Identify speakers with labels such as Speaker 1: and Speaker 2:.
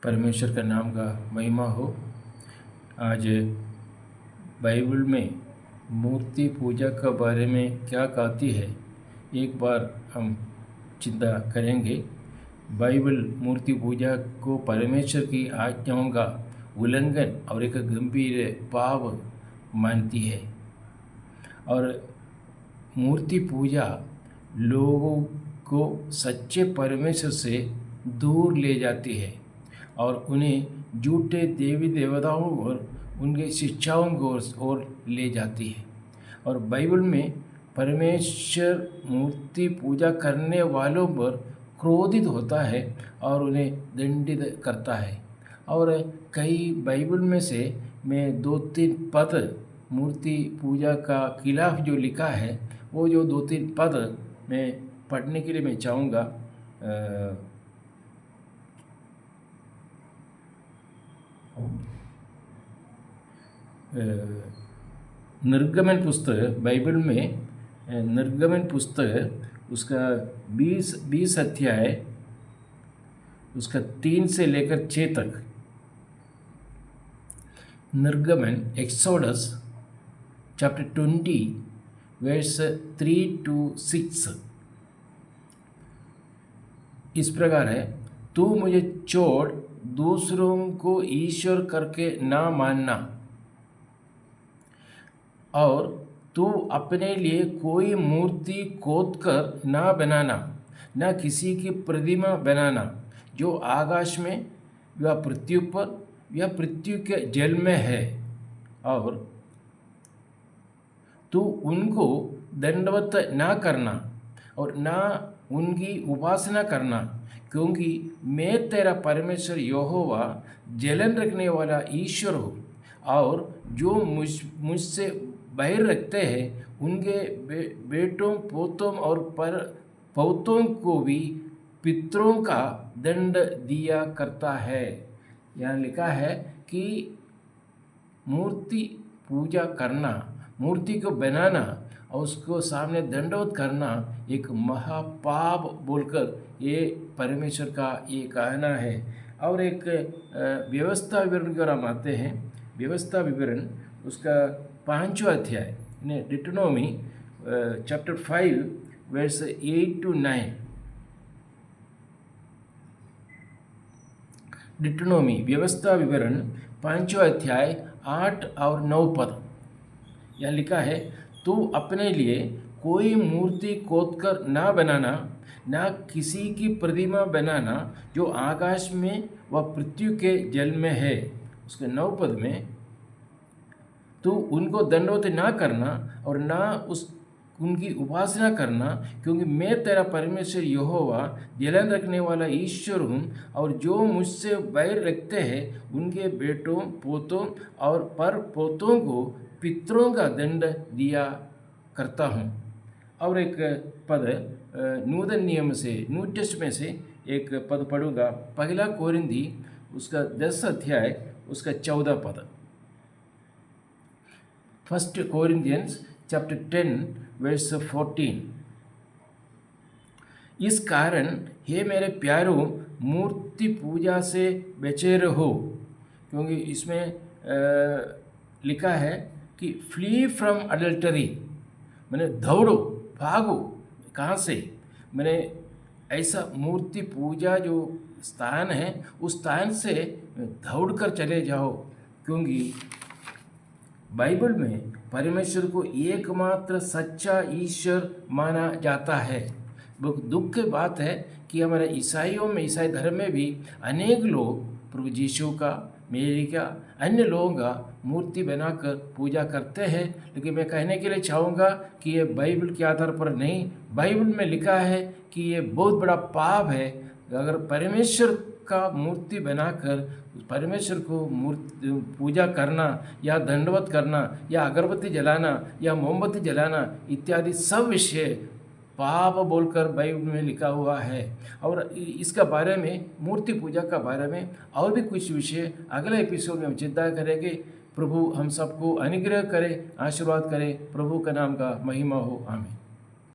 Speaker 1: परमेश्वर का नाम का महिमा हो। आज बाइबल में मूर्ति पूजा के बारे में क्या कहती है, एक बार हम चिंता करेंगे। बाइबल मूर्ति पूजा को परमेश्वर की आज्ञाओं का उल्लंघन और एक गंभीर पाप मानती है, और मूर्ति पूजा लोगों को सच्चे परमेश्वर से दूर ले जाती है और उन्हें झूठे देवी देवताओं और उनके शिक्षाओं को ओर ले जाती है। और बाइबल में परमेश्वर मूर्ति पूजा करने वालों पर क्रोधित होता है और उन्हें दंडित करता है। और कई बाइबल में से मैं 2-3 पद मूर्ति पूजा का खिलाफ जो लिखा है, वो जो 2-3 पद मैं पढ़ने के लिए मैं चाहूँगा। निर्गमन पुस्तक, बाइबल में निर्गमन पुस्तक उसका 20 अध्याय उसका 3 से लेकर 6 तक। निर्गमन एक्सोडस चैप्टर 20 वर्स 3 to 6 इस प्रकार है। तू मुझे छोड़ दूसरों को ईश्वर करके ना मानना, और तू अपने लिए कोई मूर्ति खोद कर ना बनाना, ना किसी की प्रतिमा बनाना जो आकाश में या पृथ्वी पर या पृथ्वी के जल में है, और तू उनको दंडवत ना करना और ना उनकी उपासना करना, क्योंकि मैं तेरा परमेश्वर यहोवा जलन रखने वाला ईश्वर हूँ। और जो मुझसे बैर रखते हैं उनके बेटों पोतों और पर पौतों को भी पितरों का दंड दिया करता है। यहाँ लिखा है कि मूर्ति पूजा करना, मूर्ति को बनाना और उसको सामने दंडवत करना एक महापाप बोलकर ये परमेश्वर का ये कहना है। और एक व्यवस्था विवरण की ओर हम आते हैं। व्यवस्था विवरण उसका 5वां अध्याय, डिटोनॉमी चैप्टर 5 वर्स 8 to 9। डिटोनॉमी व्यवस्था विवरण 5वां अध्याय 8 और 9 पद। यह लिखा है, तू अपने लिए कोई मूर्ति खोद कर ना बनाना, ना किसी की प्रतिमा बनाना जो आकाश में व पृथ्वी के जल में है। उसके 9 पद में, तू उनको दंडवत ना करना और ना उनकी उपासना करना, क्योंकि मैं तेरा परमेश्वर यहोवा जलन रखने वाला ईश्वर हूँ। और जो मुझसे बैर रखते हैं उनके बेटों पोतों और पर पोतों को पितरों का दंड दिया करता हूँ। और एक पद नूतन नियम से, न्यू टेस्टमेंट से एक पद पढ़ूंगा। 1 कोरिन्थी उसका 10 अध्याय उसका 14 पद। 1 Corinthians चैप्टर 10 वर्स 14। इस कारण हे मेरे प्यारों, मूर्ति पूजा से बचे रहो, क्योंकि इसमें लिखा है कि फ्ली फ्रॉम अडल्टरी, मैंने दौड़ो भागो। कहाँ से? मैंने ऐसा मूर्ति पूजा जो स्थान है उस स्थान से दौड़कर चले जाओ, क्योंकि बाइबल में परमेश्वर को एकमात्र सच्चा ईश्वर माना जाता है। बहुत दुख की बात है कि हमारे ईसाइयों में, ईसाई धर्म में भी अनेक लोग प्रभु यीशु का, मेरी का, अन्य लोगों का मूर्ति बनाकर पूजा करते हैं। लेकिन मैं कहने के लिए चाहूँगा कि ये बाइबल के आधार पर नहीं, बाइबल में लिखा है कि ये बहुत बड़ा पाप है। अगर परमेश्वर का मूर्ति बनाकर परमेश्वर को मूर्ति पूजा करना या दंडवत करना या अगरबत्ती जलाना या मोमबत्ती जलाना इत्यादि सब विषय पाप बोलकर बाइबल में लिखा हुआ है। और इसका बारे में, मूर्ति पूजा का बारे में और भी कुछ विषय अगले एपिसोड में हम चिंता करेंगे। प्रभु हम सबको अनुग्रह करे, आशीर्वाद करे। प्रभु का नाम का महिमा हो। आमीन।